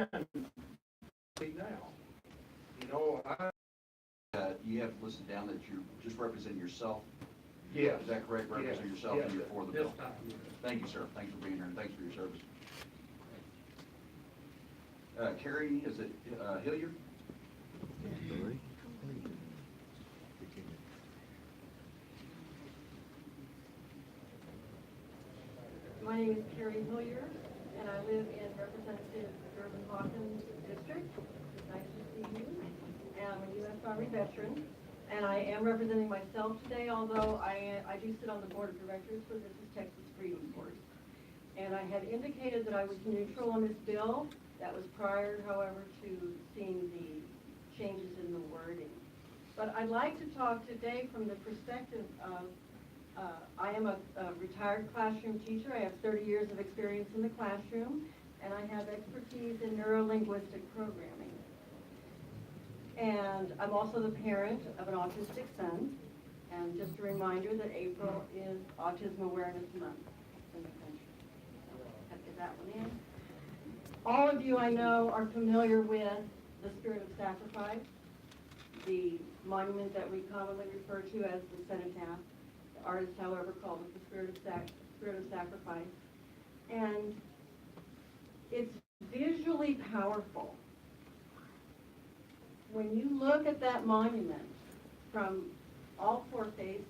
and now. You know, You have listed down that you're just representing yourself. yes. Is that correct? Represent yourself yes, and you're for the this bill. time, yes. Thank you, sir. Thanks for being here and thanks for your service. Carrie, is it Hilliard? My name is Carrie Hilliard, and I live in Representative Urban Hawkins District. It's nice to see you. And I'm a U.S. Army veteran, and I am representing myself today, although I do sit on the board of directors for This is Texas Freedom Force. And I had indicated that I was neutral on this bill. That was prior, however, to seeing the changes in the wording. But I'd like to talk today from the perspective of I am a retired classroom teacher. I have 30 years of experience in the classroom, and I have expertise in neuro-linguistic programming. And I'm also the parent of an autistic son. And just a reminder that April is Autism Awareness Month in the country. So I'll get that one in. All of you I know are familiar with the Spirit of Sacrifice, the monument that we commonly refer to as the cenotaph. The artist, however, called it the Spirit of Sacrifice. And it's visually powerful. When you look at that monument from all four faces,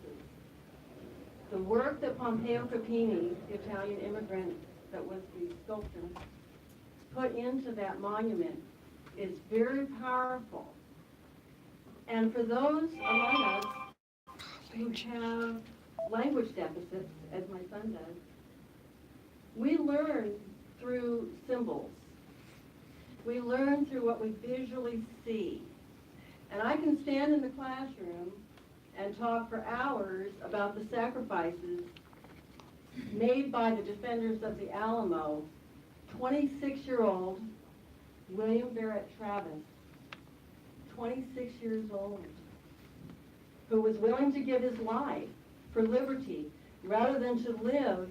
the work that Pompeo Capini, the Italian immigrant that was the sculptor, put into that monument is very powerful. And for those among us who have language deficits, as my son does, we learn through symbols. We learn through what we visually see. And I can stand in the classroom and talk for hours about the sacrifices made by the defenders of the Alamo. 26-year-old William Barrett Travis, 26 years old, who was willing to give his life for liberty rather than to live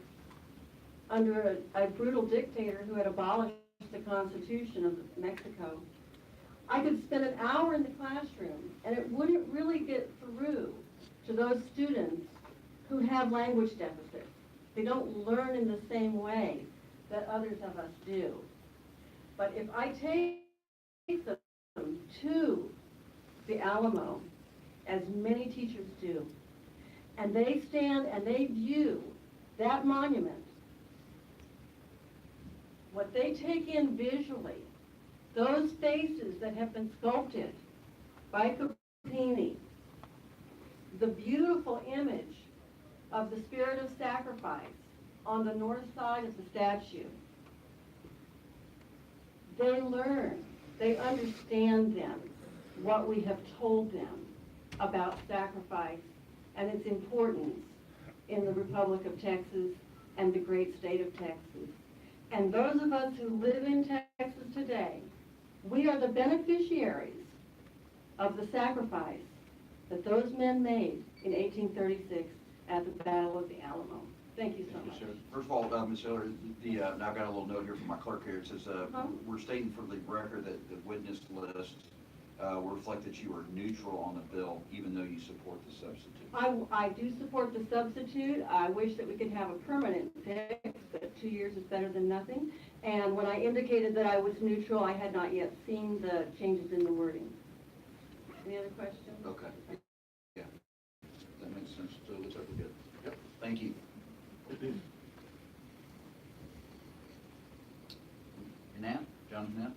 under a brutal dictator who had abolished the Constitution of Mexico. I could spend an hour in the classroom and it wouldn't really get through to those students who have language deficits. They don't learn in the same way that others of us do. But if I take them to the Alamo, as many teachers do, and they stand and they view that monument, what they take in visually, those faces that have been sculpted by Capini, the beautiful image of the Spirit of Sacrifice on the north side of the statue, they learn, they understand then what we have told them about sacrifice and its importance in the Republic of Texas and the great state of Texas. And those of us who live in Texas today, we are the beneficiaries of the sacrifice that those men made in 1836 at the Battle of the Alamo. Thank you so much. First of all, Ms. Hillary, I've got a little note here from my clerk here. It says, we're stating for the record that the witness list will reflect that you are neutral on the bill, even though you support the substitute. I do support the substitute. I wish that we could have a permanent fix, but 2 years is better than nothing. And when I indicated that I was neutral, I had not yet seen the changes in the wording. Any other questions? Okay. Yeah. That makes sense. So it looks like we're good. Yep. Thank you. Now, John, now.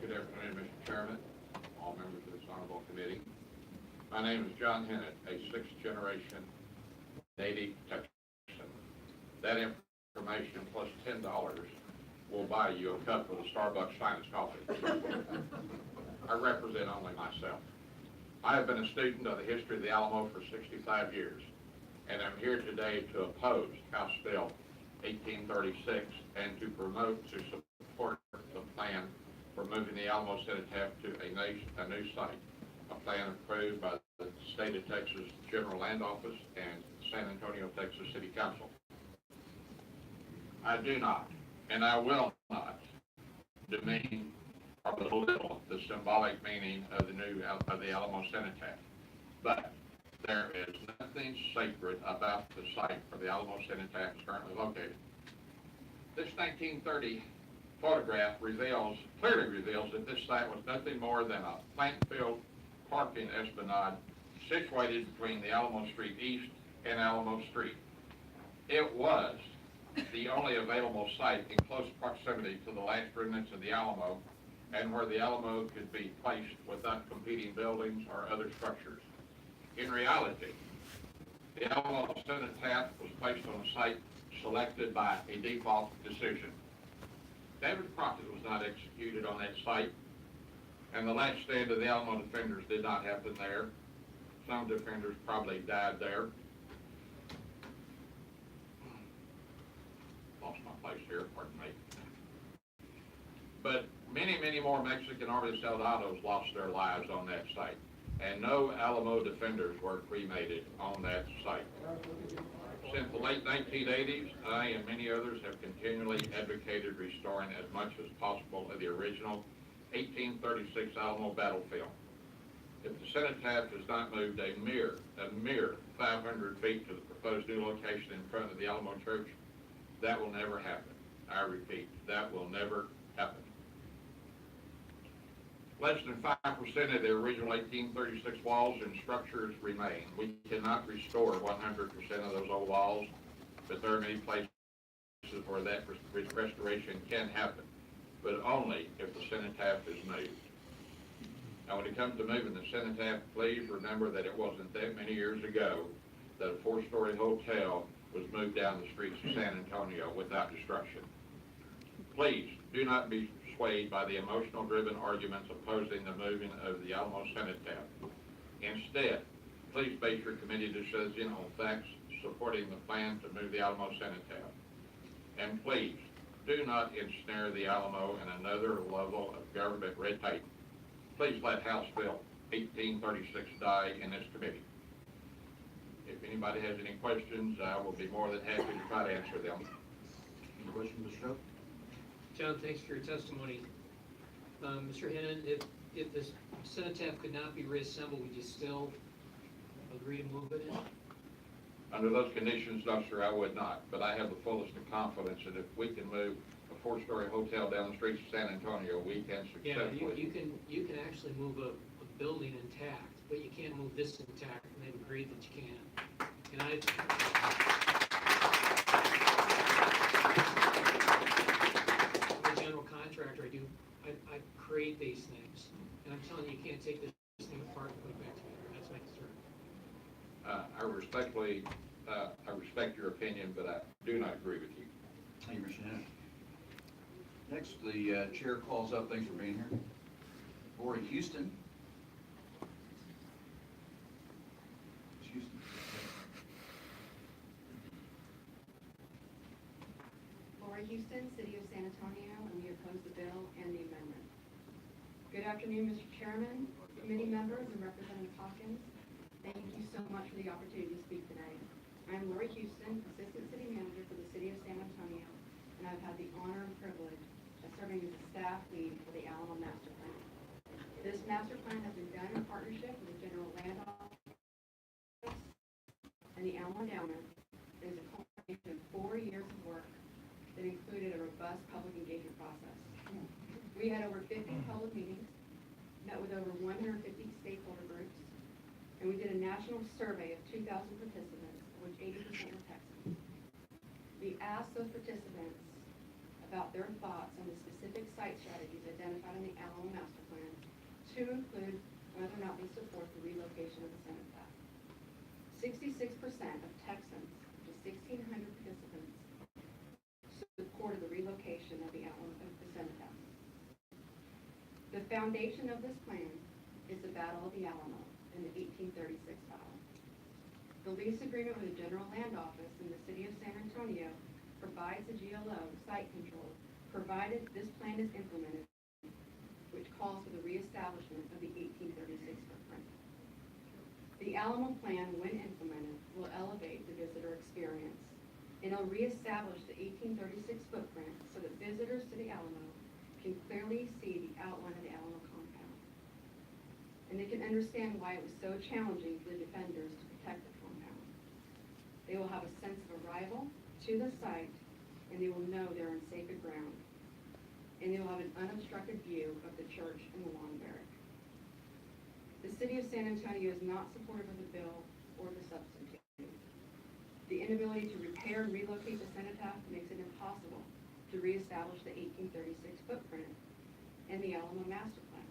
Good afternoon, Mr. Chairman, all members of this honorable committee. My name is John Hennett, a sixth-generation native Texan. That information plus $10 will buy you a cup of the Starbucks Finest coffee. I represent only myself. I have been a student of the history of the Alamo for 65 years, and I'm here today to oppose House Bill 1836 and to support the plan for moving the Alamo Cenotaph to a new site, a plan approved by the State of Texas General Land Office and San Antonio, Texas City Council. I do not, and I will not, demean or belittle the symbolic meaning of the Alamo Cenotaph, but there is nothing sacred about the site where the Alamo Cenotaph is currently located. This 1930 photograph clearly reveals that this site was nothing more than a plant-filled parking esplanade situated between the Alamo Street East and Alamo Street. It was the only available site in close proximity to the last remnants of the Alamo and where the Alamo could be placed without competing buildings or other structures. In reality, the Alamo Cenotaph was placed on a site selected by a default decision. David Crockett was not executed on that site, and the last stand of the Alamo defenders did not happen there. Some defenders probably died there. Lost my place here, pardon me. But many more Mexican Army soldados lost their lives on that site, and no Alamo defenders were cremated on that site. Since the late 1980s, I and many others have continually advocated restoring as much as possible of the original 1836 Alamo battlefield. If the Cenotaph is not moved a mere 500 feet to the proposed new location in front of the Alamo Church, that will never happen. I repeat, that will never happen. Less than 5% of the original 1836 walls and structures remain. We cannot restore 100% of those old walls, but there are many places where that restoration can happen, but only if the Cenotaph is moved. Now, when it comes to moving the Cenotaph, please remember that it wasn't that many years ago that a 4-story hotel was moved down the streets of San Antonio without destruction. Please do not be swayed by the emotional-driven arguments opposing the moving of the Alamo Cenotaph. Instead, please base your committee decision on facts supporting the plan to move the Alamo Cenotaph. And please, do not ensnare the Alamo in another level of government red tape. Please let House Bill 1836 die in this committee. If anybody has any questions, I will be more than happy to try to answer them. Any questions, Mr. Stroh? John, thanks for your testimony. Mr. Hennon, if the Cenotaph could not be reassembled, would you still agree to move it in? Under those conditions, no, sir, I would not. But I have the fullest of confidence that if we can move a 4-story hotel down the streets of San Antonio, we can successfully. Yeah, you can actually move a building intact, but you can't move this intact, and they've agreed that you can. And I'm a general contractor. I create these things, and I'm telling you, you can't take this thing apart and put it back together. That's my concern. I respect your opinion, but I do not agree with you. Thank you, Mr. Hennon. Next, the chair calls up, thanks for being here, Lori Houston. Ms. Houston. Lori Houston, City of San Antonio, and we oppose the bill and the amendment. Good afternoon, Mr. Chairman, committee members, and Representative Hawkins. Thank you so much for the opportunity to speak today. I am Lori Houston, Assistant City Manager for the City of San Antonio, and I've had the honor and privilege of serving as the staff lead for the Alamo Master Plan. This master plan has been done in partnership with the General Land Office and the Alamo Endowment. It is a culmination of 4 years of work that included a robust public engagement process. We had over 50 public meetings, met with over 150 stakeholder groups, and we did a national survey of 2,000 participants, of which 80% were Texans. We asked those participants about their thoughts on the specific site strategies identified in the Alamo Master Plan to include whether or not they support the relocation of the Cenotaph. 66% of Texans, which is 1,600 participants, supported the relocation of the Cenotaph. The foundation of this plan is the Battle of the Alamo in the 1836 battle. The lease agreement with the General Land Office in the city of San Antonio provides the GLO site control, provided this plan is implemented, which calls for the reestablishment of the 1836 footprint. The Alamo plan, when implemented, will elevate the visitor experience, and it'll reestablish the 1836 footprint so that visitors to the Alamo can clearly see the outline of the Alamo compound. And they can understand why it was so challenging for the defenders to protect the compound. They will have a sense of arrival to the site, and they will know they're on sacred ground. And they will have an unobstructed view of the church and the lawn barrack. The city of San Antonio is not supportive of the bill or the substitute. The inability to repair and relocate the cenotaph makes it impossible to reestablish the 1836 footprint and the Alamo master plan.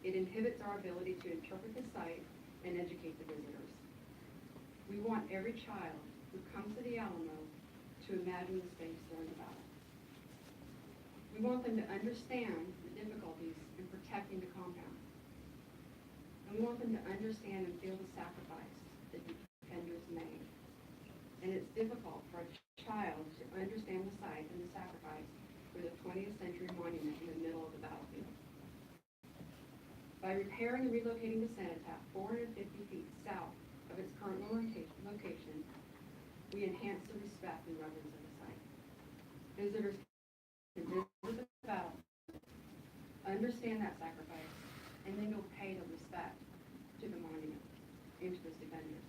It inhibits our ability to interpret the site and educate the visitors. We want every child who comes to the Alamo to imagine the space during the battle. We want them to understand the difficulties in protecting the compound. And we want them to understand and feel the sacrifice that the defenders made. And it's difficult for a child to understand the site and the sacrifice for the 20th century monument in the middle of the battlefield. By repairing and relocating the cenotaph 450 feet south of its current location, we enhance the respect and reverence of the site. Visitors can visit the battle, understand that sacrifice, and then go pay the respect to the monument and to its defenders.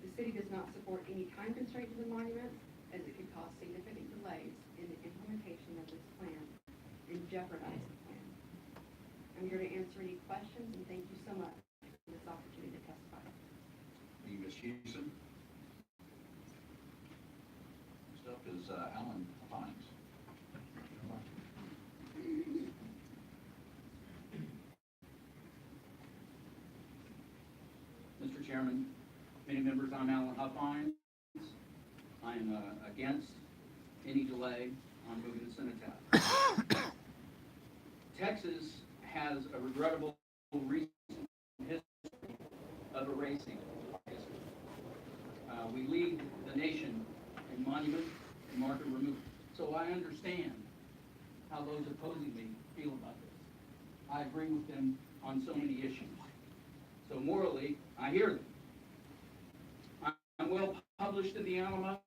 The city does not support any time constraint to the monument, as it could cause significant delays in the implementation of this plan and jeopardize the plan. I'm here to answer any questions, and thank you so much for this opportunity to testify. Thank you, Ms. Houston. Next up is Alan Hines. Mr. Chairman, committee members, I'm Alan Huffines. I'm against any delay on moving the cenotaph. Texas has a regrettable recent history of erasing history. We lead the nation in monument and marker removal. So I understand how those opposing me feel about this. I agree with them on so many issues. So morally, I hear them. I'm well published in the Alamo.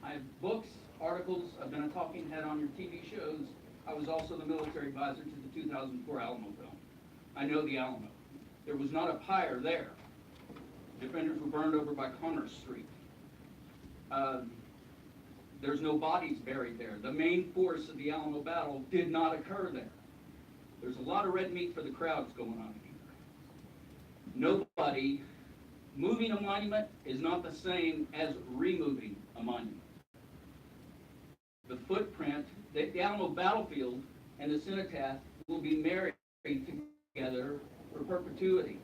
I have books, articles. I've been a talking head on your TV shows. I was also the military advisor to the 2004 Alamo film. I know the Alamo. There was not a pyre there. Defenders were burned over by Commerce Street. There's no bodies buried there. The main force of the Alamo battle did not occur there. There's a lot of red meat for the crowds going on here. Nobody moving a monument is not the same as removing a monument. The footprint, the Alamo battlefield and the cenotaph will be married together for perpetuity.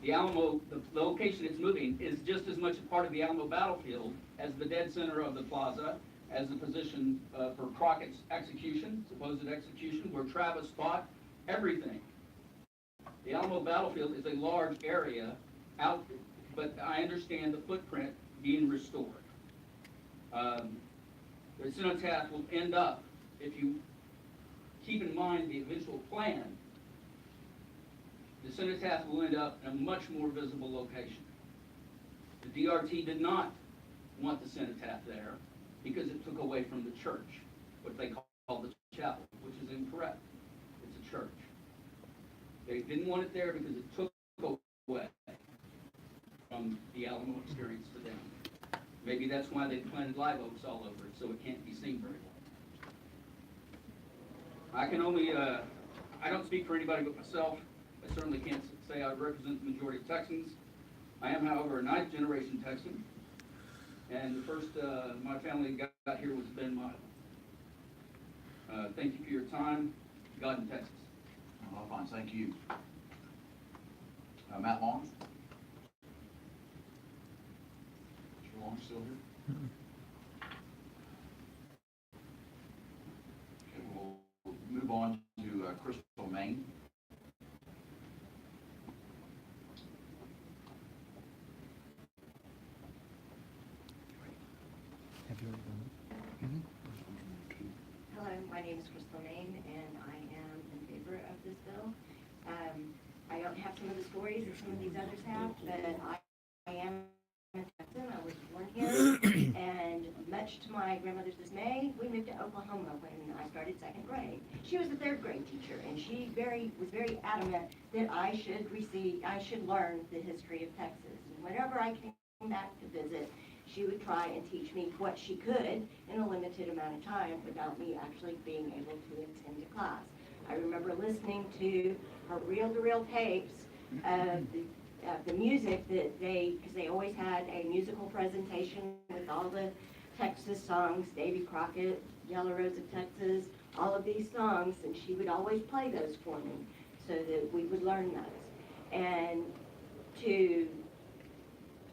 The Alamo, the location it's moving, is just as much a part of the Alamo battlefield as the dead center of the plaza, as the position for Crockett's execution, supposed execution, where Travis fought, everything. The Alamo battlefield is a large area out, but I understand the footprint being restored. The cenotaph will end up, if you keep in mind the eventual plan, the cenotaph will end up in a much more visible location. The DRT did not want the cenotaph there because it took away from the church, what they call the chapel, which is incorrect. It's a church. They didn't want it there because it took away from the Alamo experience for them. Maybe that's why they planted live oaks all over it, so it can't be seen very well. I can only, I don't speak for anybody but myself. I certainly can't say I represent the majority of Texans. I am, however, a ninth generation Texan, and the first my family got here was Ben Mott. Thank you for your time. God in Texas. Well, fine, thank you. Matt Long? Mr. Long still here? Okay, we'll move on to Chris name is Crystal Main, and I am in favor of this bill. I don't have some of the stories that some of these others have, but I am a Texan. I was born here, and much to my grandmother's dismay, we moved to Oklahoma when I started second grade. She was a third grade teacher, and she was very adamant that I should learn the history of Texas. And whenever I came back to visit, she would try and teach me what she could in a limited amount of time without me actually being able to attend a class. I remember listening to her reel-to-reel tapes of the music that because they always had a musical presentation with all the Texas songs, Davy Crockett, Yellow Rose of Texas, all of these songs, and she would always play those for me so that we would learn those. And to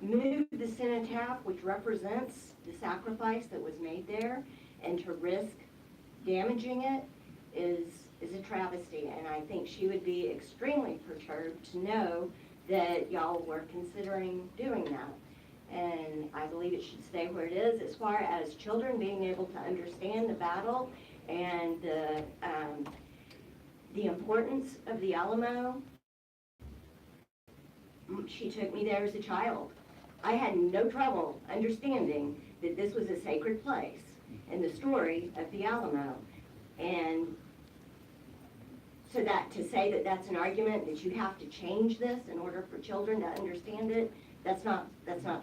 move the cenotaph, which represents the sacrifice that was made there, and to risk damaging it is a travesty. And I think she would be extremely perturbed to know that y'all were considering doing that. And I believe it should stay where it is. As far as children being able to understand the battle and the importance of the Alamo, she took me there as a child. I had no trouble understanding that this was a sacred place in the story of the Alamo. And so that to say that that's an argument that you have to change this in order for children to understand it, that's not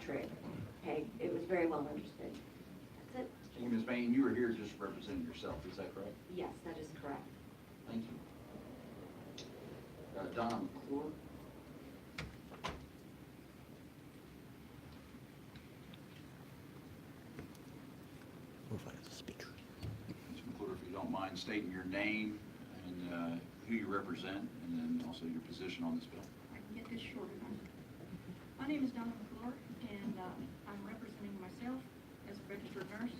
true. Okay, it was very well understood. That's it. Thank you, Ms. Bain. You were here just representing yourself, is that correct? Yes, that is correct. Thank you. Donna McClure. Ms. McClure, if you don't mind stating your name and who you represent, and then also your position on this bill. I can get this short enough. My name is Donna McClure, and I'm representing myself as a registered nurse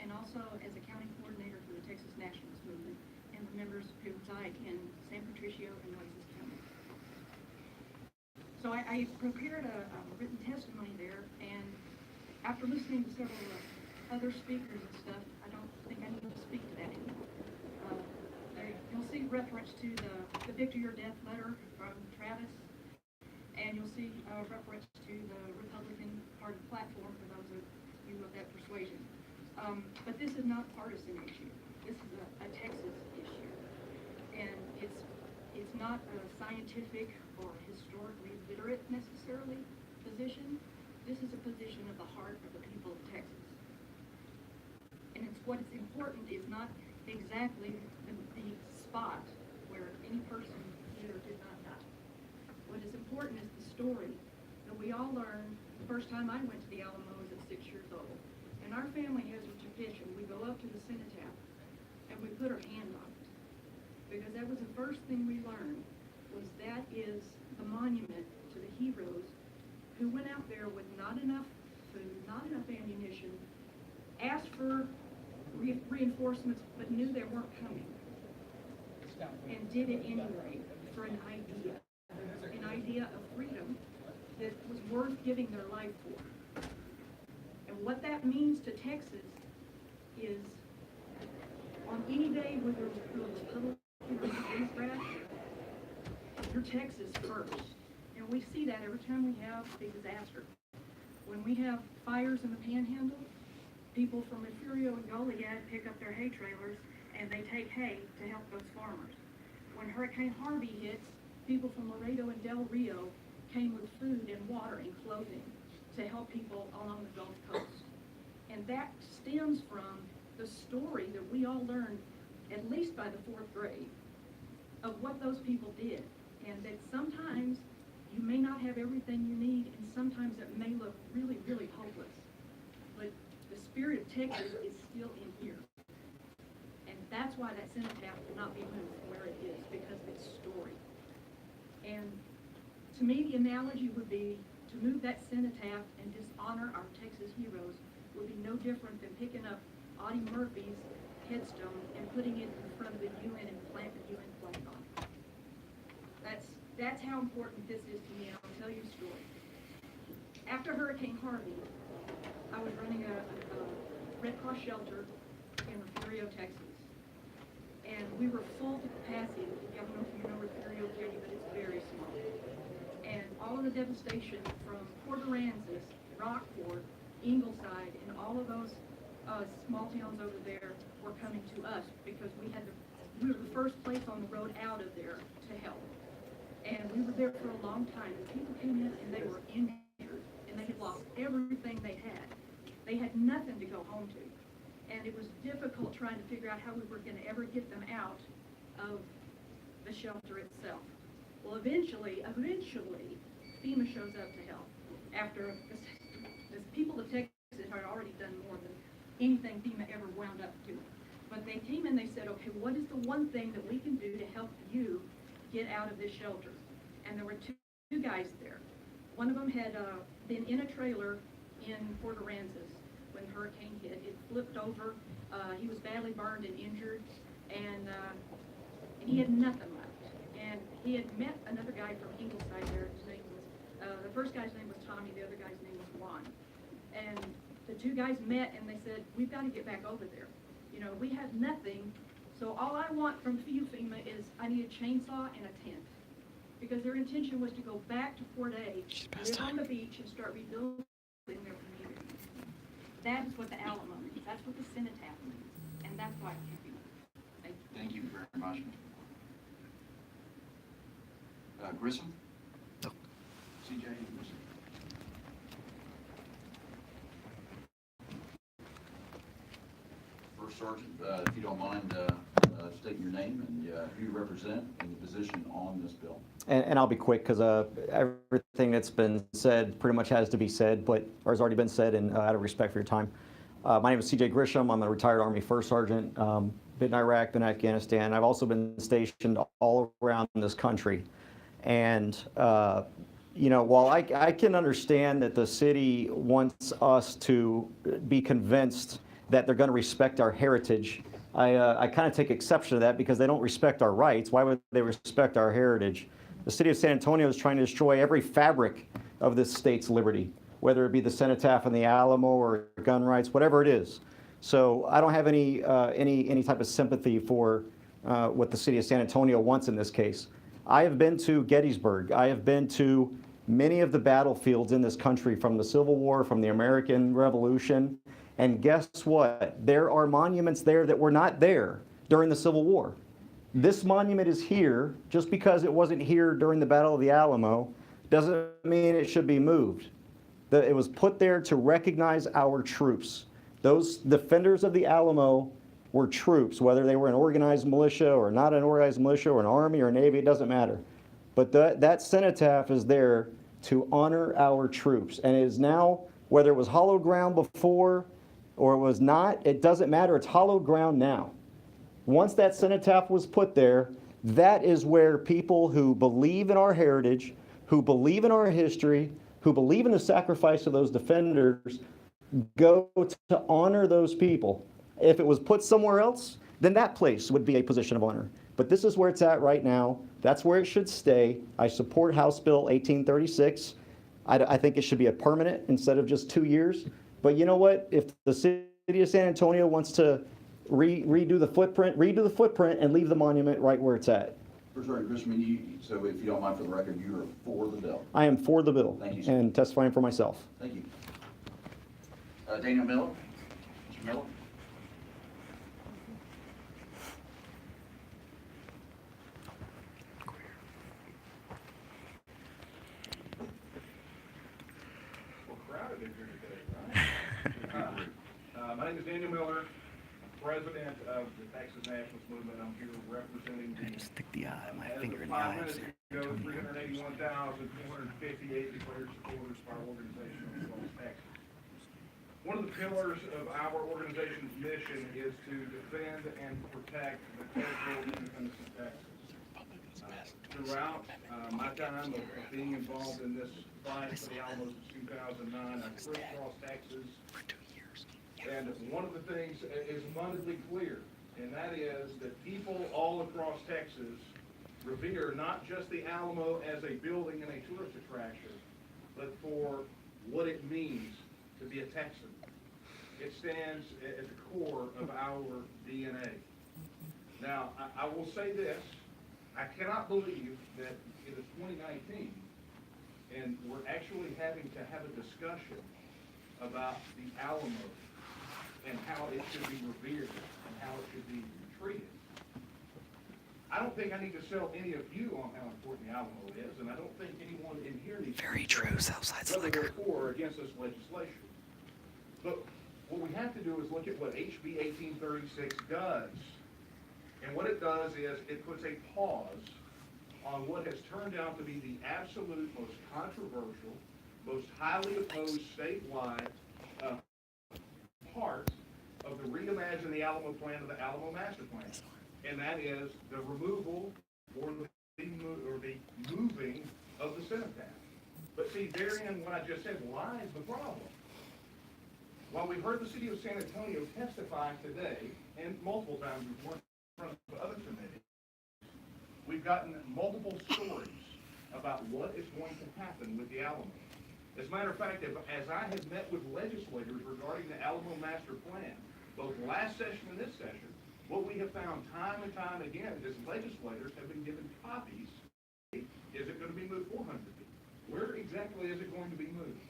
and also as a county coordinator for the Texas Nationalist Movement and the members who reside in San Patricio and Nueces County. So I prepared a written testimony there, and after listening to several other speakers and stuff, I don't think I need to speak to that anymore. You'll see reference to the Victory or Death letter from Travis, and you'll see reference to the Republican Party platform for those of you of that persuasion. But this is not a partisan issue. This is a Texas issue, and it's not a scientific or historically literate necessarily position. This is a position of the heart of the people of Texas. And what's important is not exactly the spot where any person did or did not die. What is important is the story that we all learned the first time I went to the Alamo was at 6 years old. And our family has a tradition. We go up to the cenotaph and we put our hand on it. Because that was the first thing we learned, was that is the monument to the heroes who went out there with not enough food, not enough ammunition, asked for reinforcements, but knew they weren't coming, and did it anyway for an idea of freedom that was worth giving their life for. And what that means to Texas is, on any day where there's a Republican or Democrat, you're Texas first. And we see that every time we have a disaster. When we have fires in the Panhandle, people from Refugio and Goliad pick up their hay trailers and they take hay to help those farmers. When Hurricane Harvey hits, people from Laredo and Del Rio came with food and water and clothing to help people along the Gulf Coast. And that stems from the story that we all learned, at least by the 4th grade, of what those people did. And that sometimes you may not have everything you need, and sometimes it may look really, really hopeless. But the spirit of Texas is still in here. And that's why that cenotaph will not be moved from where it is, because of its story. And to me, the analogy would be to move that cenotaph and dishonor our Texas heroes would be no different than picking up Audie Murphy's headstone and putting it in front of the UN and planting the UN flag on it. That's how important this is to me, and I'll tell you a story. After Hurricane Harvey, I was running a Red Cross shelter in Refugio, Texas. and we were full to capacity. I don't know if you remember Curio Jetty, but it's very small. And all of the devastation from Port Aransas, Rockport, Ingleside, and all of those small towns over there were coming to us because we were the first place on the road out of there to help. And we were there for a long time. And people came in and they were injured, and they had lost everything they had. They had nothing to go home to. And it was difficult trying to figure out how we were going to ever get them out of the shelter itself. Well, eventually, FEMA shows up to help. After the people of Texas had already done more than anything FEMA ever wound up doing. But they came and they said, okay, what is the one thing that we can do to help you get out of this shelter? And there were two guys there. One of them had been in a trailer in Port Aransas when the hurricane hit. It flipped over. He was badly burned and injured, and he had nothing left. And he had met another guy from Ingleside there. His name was, the first guy's name was Tommy, the other guy's name was Juan. And the two guys met and they said, we've got to get back over there. You know, we have nothing, so all I want from you, FEMA, is I need a chainsaw and a tent. Because their intention was to go back to Fort A, live on the beach, and start rebuilding their community. That is what the Alamo means. That's what the cenotaph means. And that's why it's FEMA. Thank you. Thank you very much. Grissom? No. CJ Grissom? First Sergeant, if you don't mind stating your name and who you represent and the position on this bill. And I'll be quick because everything that's been said pretty much has to be said, or has already been said, and out of respect for your time. My name is CJ Grisham. I'm a retired Army First Sergeant. Been in Iraq, been in Afghanistan. I've also been stationed all around this country. And, you know, while I can understand that the city wants us to be convinced that they're going to respect our heritage, I kind of take exception to that because they don't respect our rights. Why would they respect our heritage? The city of San Antonio is trying to destroy every fabric of this state's liberty, whether it be the cenotaph and the Alamo or gun rights, whatever it is. So I don't have any type of sympathy for what the city of San Antonio wants in this case. I have been to Gettysburg. I have been to many of the battlefields in this country, from the Civil War, from the American Revolution. And guess what? There are monuments there that were not there during the Civil War. This monument is here. Just because it wasn't here during the Battle of the Alamo doesn't mean it should be moved. It was put there to recognize our troops. Those defenders of the Alamo were troops, whether they were an organized militia or not an organized militia or an army or a navy, it doesn't matter. But that cenotaph is there to honor our troops. And it is now, whether it was hallowed ground before or it was not, it doesn't matter. It's hallowed ground now. Once that cenotaph was put there, that is where people who believe in our heritage, who believe in our history, who believe in the sacrifice of those defenders, go to honor those people. If it was put somewhere else, then that place would be a position of honor. But this is where it's at right now. That's where it should stay. I support House Bill 1836. I think it should be a permanent instead of just 2 years. But you know what? If the city of San Antonio wants to redo the footprint and leave the monument right where it's at. First Sergeant Grissom, so if you don't mind, for the record, you are for the bill. I am for the bill. Thank you, sir. And testifying for myself. Thank you. Daniel Miller? Mr. Miller? We're crowded in here today, right? My name is Daniel Miller, president of the Texas Nationalist Movement. I'm here representing the. Stick the my as finger of in the 5 eye. minutes ago, 381,458 declared supporters for our organization across Texas. One of the pillars of our organization's mission is to defend and protect the territorial independence of Texas. Throughout my time of being involved in this fight for the Alamo since 2009, I've flew across Texas. And one of the things is abundantly clear, and that is that people all across Texas revere not just the Alamo as a building and a tourist attraction, but for what it means to be a Texan. It stands at the core of our DNA. Now, I will say this, I cannot believe that it is 2019, and we're actually having to have a discussion about the Alamo and how it should be revered and how it should be treated. I don't think I need to sell any of you on how important the Alamo is, and I don't think anyone in here needs to. Very true, Southside's whether they're for or against this legislation. But what we have to do is look at what HB 1836 does. And what it does is it puts a pause on what has turned out to be the absolute most controversial, most highly opposed statewide part of the Reimagine the Alamo plan of the Alamo Master Plan. And that is the removal or the moving of the cenotaph. But see, therein, what I just said, lies the problem. While we've heard the city of San Antonio testify today, and multiple times before in front of other committees, we've gotten multiple stories about what is going to happen with the Alamo. As a matter of fact, as I have met with legislators regarding the Alamo Master Plan, both last session and this session, what we have found time and time again is legislators have been given copies. Is it going to be moved 400 feet? Where exactly is it going to be moved?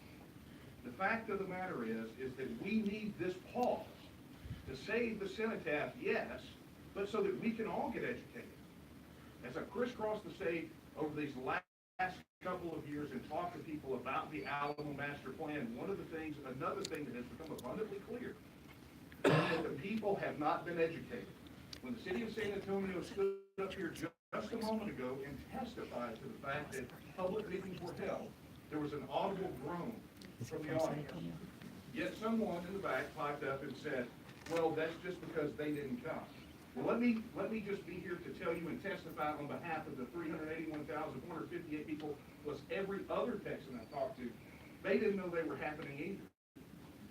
The fact of the matter is that we need this pause to save the cenotaph, yes, but so that we can all get educated. As I crisscrossed the state over these last couple of years and talked to people about the Alamo Master Plan, another thing that has become abundantly clear is that the people have not been educated. When the city of San Antonio stood up here just a moment ago and testified to the fact that public meetings were held, there was an audible groan from the audience. Yet someone in the back piped up and said, well, that's just because they didn't come. Well, let me just be here to tell you and testify on behalf of the 381,458 people, plus every other Texan I talked to. They didn't know they were happening either.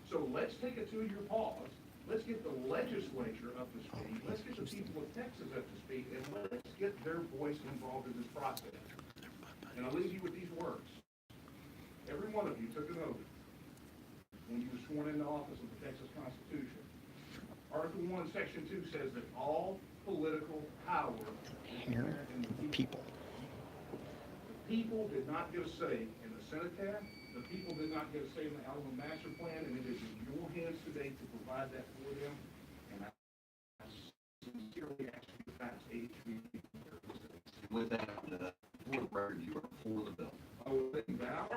So let's take a 2-year pause. Let's get the legislature up to speed. Let's get the people of Texas up to speed, and let's get their voice involved in this process. And I'll leave you with these words. Every one of you took an oath when you were sworn into office of the Texas Constitution. Article 1, Section 2 says that all political power is inherent in the people. The people did not get a say in the cenotaph. The people did not get a say in the Alamo Master Plan, and it is in your hands today to provide that for them. And I sincerely ask you to pass HB. With that, for the record, you are for the bill. I will let you bow.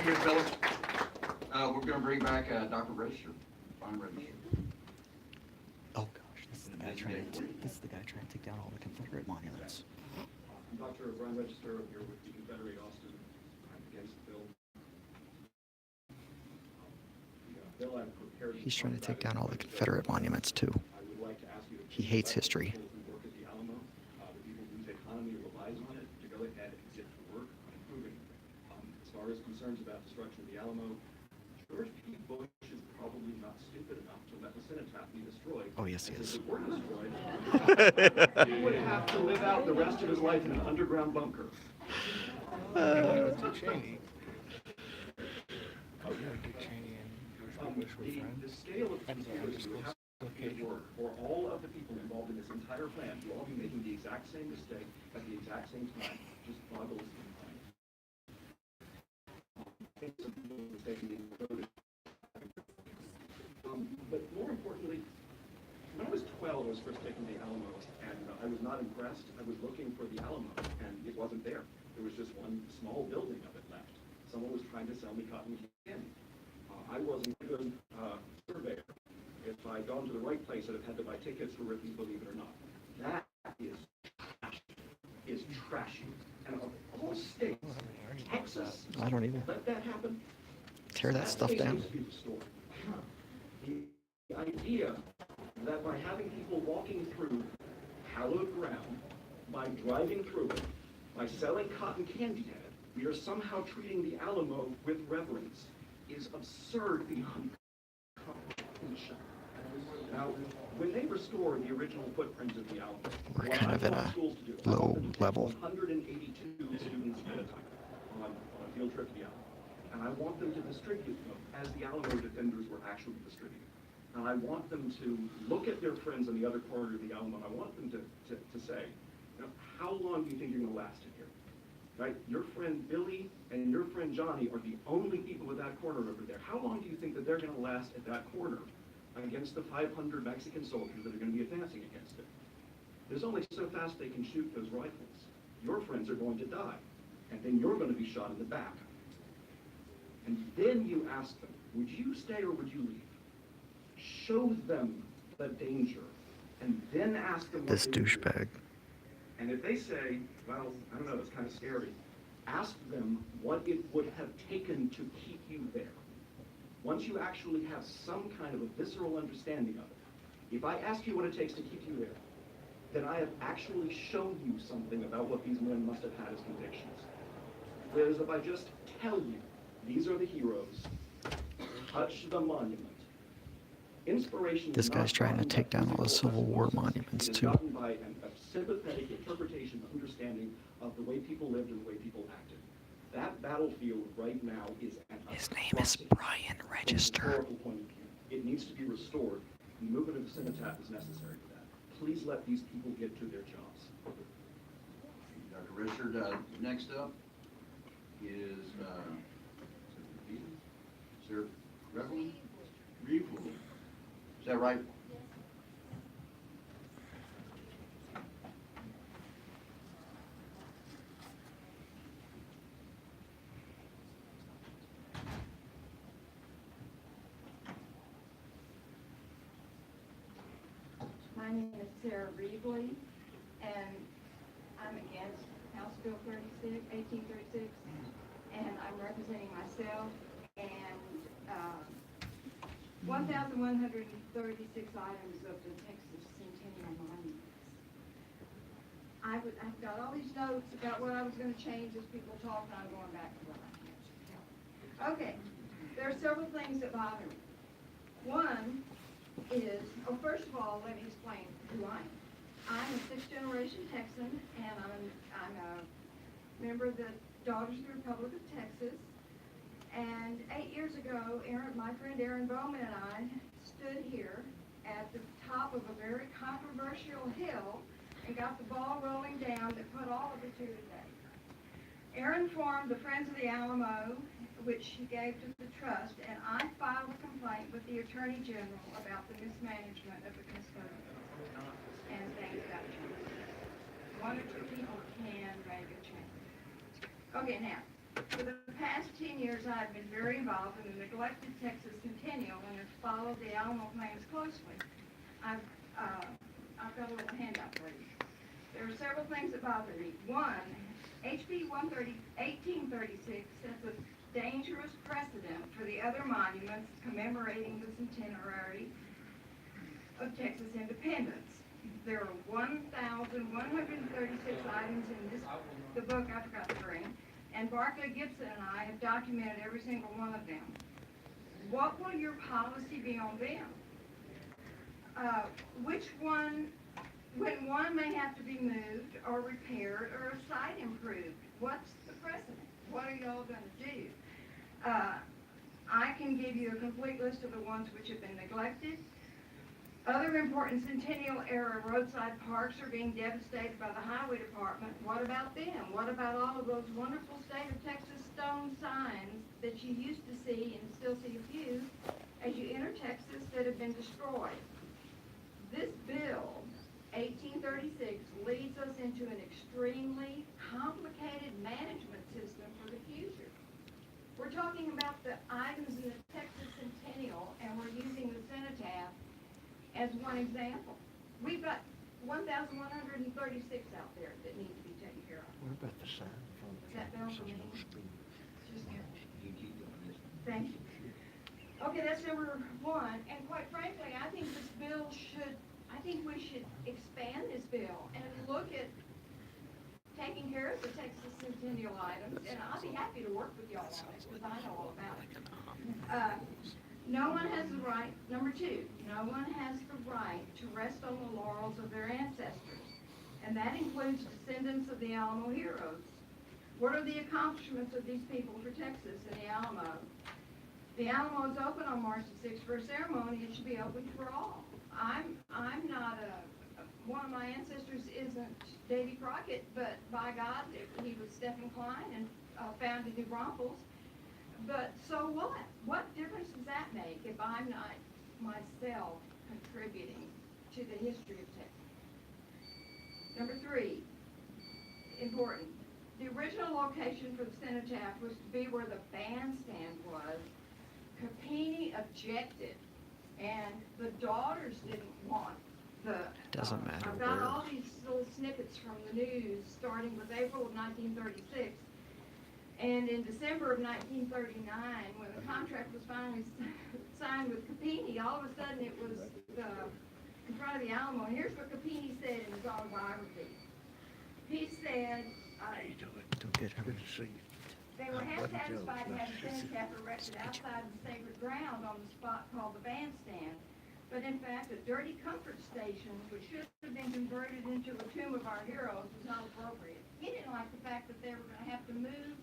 Here's Phyllis. We're going to bring back Dr. Register, Brian Register. Oh gosh, this is the guy trying to take down all the Confederate monuments. I'm Dr. Brian Register. I'm here with the Confederate Austin. I'm against the bill. The bill I've prepared. He's trying to take down all the Confederate monuments too. I would like to ask you to He hates history. people who work at the Alamo, the people whose economy relies on it, to go ahead and get to work on improving it. As far as concerns about destruction of the Alamo, George P. Bush is probably not stupid enough to let the cenotaph be destroyed. Oh, yes, he And is. if it were destroyed, he would have to live out the rest of his life in an underground bunker. Dick Cheney. Oh, yeah, Dick Cheney and George Bush were friends. The scale of conspiracy would have to be work for all of the people involved in this entire plan to all be making the exact same mistake at the exact same time, just boggles the mind. Some people mistakenly voted. But more importantly, when I was 12, I was first taken to the Alamo, and I was not impressed. I was looking for the Alamo, and it wasn't there. There was just one small building of it left. Someone was trying to sell me cotton candy. I wasn't a good surveyor. If I'd gone to the right place, I'd have had to buy tickets for Ripley, believe it or not. That is trashy. And of all states, Texas, I don't either. let that happen. Tear that stuff down. The idea that by having people walking through hallowed ground, by driving through it, by selling cotton candy at it, we are somehow treating the Alamo with reverence is absurd beyond comprehension. Now, when they restored the original footprint of the Alamo, We're what kind I of at want a schools to do, I low want them to take level. 182 students at a time on a field trip to the Alamo. and I want them to distribute them as the Alamo defenders were actually distributed. And I want them to look at their friends on the other corner of the Alamo. I want them to say, you know, how long do you think you're going to last in here? Right? Your friend Billy and your friend Johnny are the only people at that corner over there. How long do you think that they're going to last at that corner against the 500 Mexican soldiers that are going to be advancing against it? There's only so fast they can shoot those rifles. Your friends are going to die, and then you're going to be shot in the back. And then you ask them, would you stay or would you leave? Show them the danger, and then ask them what This they would do. douchebag. And if they say, well, I don't know, it's kind of scary, ask them what it would have taken to keep you there. Once you actually have some kind of a visceral understanding of it, if I ask you what it takes to keep you there, then I have actually shown you something about what these men must have had as convictions. Whereas if I just tell you, these are the heroes, touch the monument, inspiration This is guy's not trying to gotten take by down all the physical Civil War forces. monuments, It is too. gotten by a sympathetic interpretation, understanding of the way people lived and the way people acted. That battlefield right now is an His name is atrocity Brian from a Register. historical point of view. It needs to be restored. The movement of the cenotaph is necessary for that. Please let these people get to their jobs. Dr. Richard, next up is Sarah Reveley? Reveley. Is that right? My name is Sarah Reevely, and I'm against House Bill 1836, and I'm representing myself and 1,136 items of the Texas Centennial Monuments. I've got all these notes about what I was going to change as people talk, and I'm going back to what I have. Okay, there are several things that bother me. One is, first of all, let me explain who I am. I'm a sixth-generation Texan, and I'm a member of the Daughters of the Republic of Texas. And 8 years ago, my friend Aaron Bowman and I stood here at the top of a very controversial hill and got the ball rolling down that put all of us here today. Aaron formed the Friends of the Alamo, which he gave to the trust, and I filed a complaint with the Attorney General about the mismanagement of the custodian. And things got changed. One or two people can make a change. Okay, now, for the past 10 years, I've been very involved in the neglected Texas Centennial and have followed the Alamo plans closely. I've got a little handout for you. There are several things that bother me. One, HB 1836 sets a dangerous precedent for the other monuments commemorating the centenary of Texas independence. There are 1,136 items in the book I forgot to bring, and Barclay Gibson and I have documented every single one of them. What will your policy be on them? Which one, when one may have to be moved or repaired or a site improved, what's the precedent? What are y'all going to do? I can give you a complete list of the ones which have been neglected. Other important centennial-era roadside parks are being devastated by the highway department. What about them? What about all of those wonderful state of Texas stone signs that you used to see and still see a few as you enter Texas that have been destroyed? This bill, 1836, leads us into an extremely complicated management system for the future. We're talking about the items in the Texas Centennial, and we're using the cenotaph as one example. We've got 1,136 out there that need to be taken care of. What about the sign from Is that bill for me? Just here. You keep doing this. Thank you. Okay, that's number one, and quite frankly, I think we should expand this bill and look at taking care of the Texas Centennial items, and I'll be happy to work with y'all on it, because I know all about it. No one has the right, number two, no one has the right to rest on the laurels of their ancestors, and that includes descendants of the Alamo heroes. What are the accomplishments of these people for Texas and the Alamo? The Alamo is open on March the 6th for a ceremony. It should be open for all. I'm not one of my ancestors isn't Davy Crockett, but by God, he was Stephen Klein and founded New Braunfels. But so what? What difference does that make if I'm not myself contributing to the history of Texas? Number 3, important. The original location for the cenotaph was to be where the bandstand was. Capini objected, and the daughters didn't want the. Doesn't matter I've got where. all these little snippets from the news, starting with April of 1936. And in December of 1939, when the contract was finally signed with Capini, all of a sudden it was in front of the Alamo. And here's what Capini said in his autobiography. He said, Don't get her. they were half satisfied to have the cenotaph erected outside the sacred ground on the spot called the bandstand. But in fact, a dirty comfort station, which should have been converted into a tomb of our heroes, was not appropriate. He didn't like the fact that they were going to have to move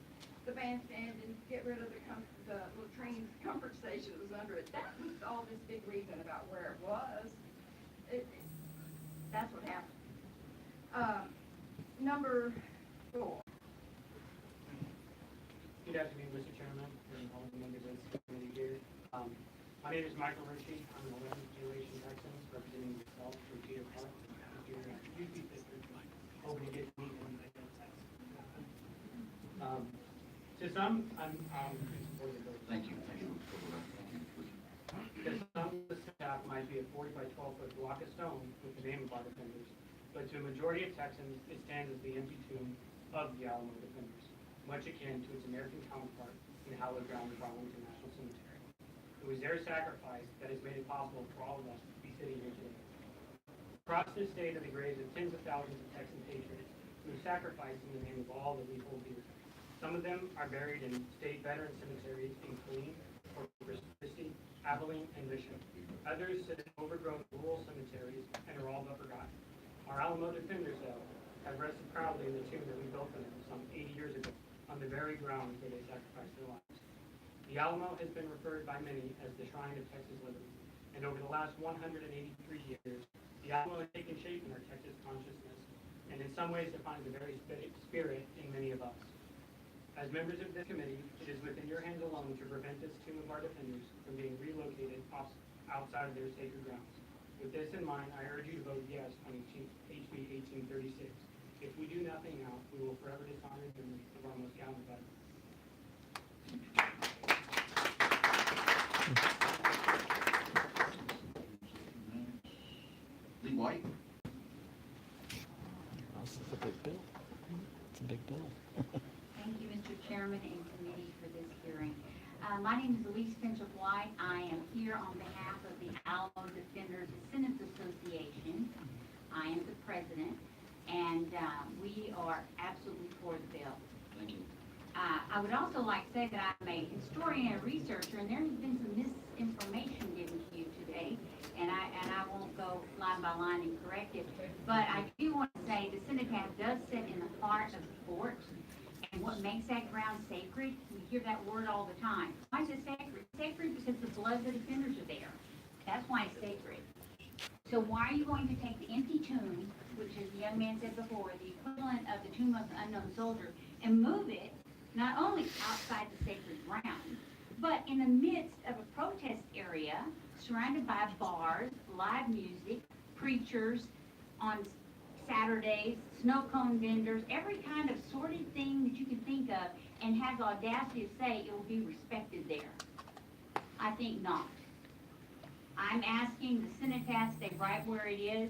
the bandstand and get rid of the little train comfort station that was under it. That was all this big reason about where it was. That's what happened. Number 4. Good afternoon, Mr. Chairman, and all the members of this committee here. My name is Michael Ritchie. I'm an 11th generation Texan representing myself from Peter Park. Here at UP District, hoping to get to meet him in Texas. To some, I'm supportive of. Thank you. To some, the staff might be a 40 by 12 foot block of stone with the name of our defenders, but to a majority of Texans, it stands as the empty tomb of the Alamo defenders, much akin to its American counterpart in the hallowed ground of Arlington National Cemetery. It was their sacrifice that has made it possible for all of us to be sitting here today. Across this state are the graves of tens of thousands of Texan patriots who have sacrificed in the name of all that we hold dear. Some of them are buried in state veteran cemeteries in Killeen, Corpus Christi, Abilene, and Bishop. Others sit in overgrown rural cemeteries and are all but forgotten. Our Alamo defenders, though, have rested proudly in the tomb that we built for them some 80 years ago on the very ground where they sacrificed their lives. The Alamo has been referred by many as the shrine of Texas liberty, and over the last 183 years, the Alamo has taken shape in our Texas consciousness, and in some ways defines the very spirit in many of us. As members of this committee, it is within your hands alone to prevent this tomb of our defenders from being relocated outside of their sacred grounds. With this in mind, I urge you to vote yes on HB 1836. If we do nothing now, we will forever dishonor the memory of our most gallant veterans. Lee White? This is a big bill. It's a big bill. Thank you, Mr. Chairman and committee, for this hearing. My name is Louise Pinchuk White. I am here on behalf of the Alamo Defenders Descendants Association. I am the president, and we are absolutely for the bill. Thank you. I would also like to say that I'm a historian and researcher, and there has been some misinformation given to you today, and I won't go line by line and correct it, but I do want to say the cenotaph does sit in the heart of the fort, and what makes that ground sacred, we hear that word all the time. Why is it sacred? It's sacred because the blood of the defenders are there. That's why it's sacred. So why are you going to take the empty tomb, which as the young man said before, the equivalent of the tomb of the unknown soldier, and move it not only outside the sacred ground, but in the midst of a protest area surrounded by bars, live music, preachers on Saturdays, snow cone vendors, every kind of sordid thing that you can think of, and have the audacity to say it will be respected there? I think not. I'm asking the cenotaph stay right where it is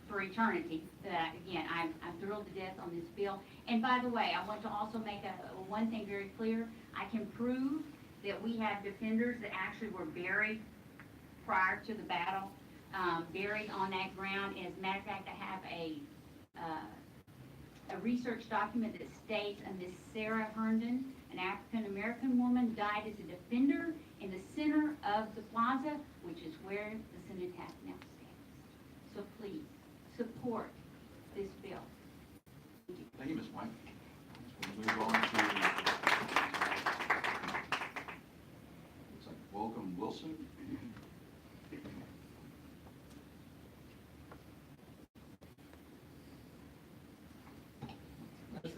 for eternity. Again, I'm thrilled to death on this bill. And by the way, I want to also make one thing very clear. I can prove that we have defenders that actually were buried prior to the battle, buried on that ground. As a matter of fact, I have a research document that states a Miss Sarah Herndon, an African-American woman, died as a defender in the center of the plaza, which is where the cenotaph now stands. So please, support this bill. Thank you, Ms. White.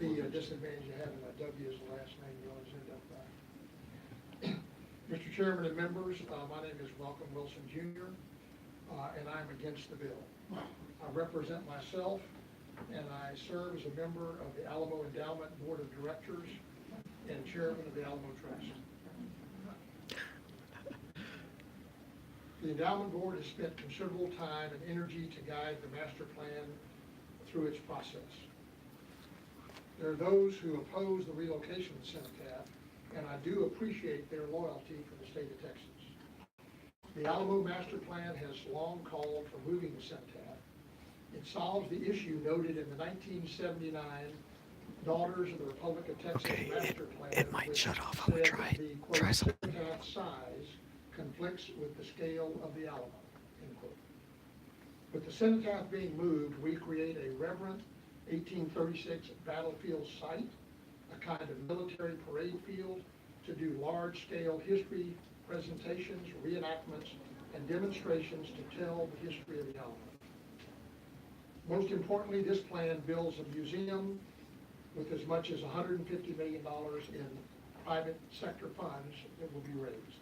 the disadvantage of having a W as the last name, you always end up Mr. Chairman and members, my name is Malcolm Wilson Jr., and I'm against the bill. I represent myself, and I serve as a member of the Alamo Endowment Board of Directors and chairman of the Alamo Trust. The Endowment Board has spent considerable time and energy to guide the master plan through its process. There are those who oppose the relocation of the cenotaph, and I do appreciate their loyalty for the state of Texas. The Alamo Master Plan has long called for moving the cenotaph. It solves the issue noted in the 1979 Daughters of the Republic of Texas Master Plan. It might which shut off. I'm gonna said try the, quote, try something. cenotaph size conflicts with the scale of the Alamo, end quote. With the cenotaph being moved, we create a reverent 1836 battlefield site, a kind of military parade field to do large-scale history presentations, reenactments, and demonstrations to tell the history of the Alamo. Most importantly, this plan builds a museum with as much as $150 million in private sector funds that will be raised.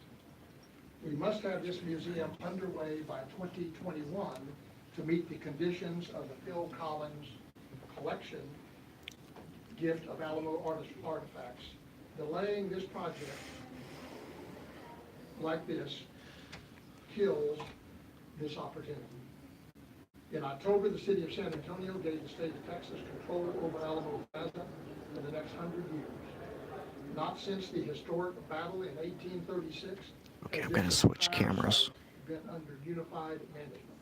We must have this museum underway by 2021 to meet the conditions of the Phil Collins collection gift of Alamo artifacts. Delaying this project like this kills this opportunity. In October, the city of San Antonio gave the state of Texas control over Alamo Plaza for the next 100 years. Not since the historic battle in 1836. Okay, I'm gonna switch cameras. Been under unified management.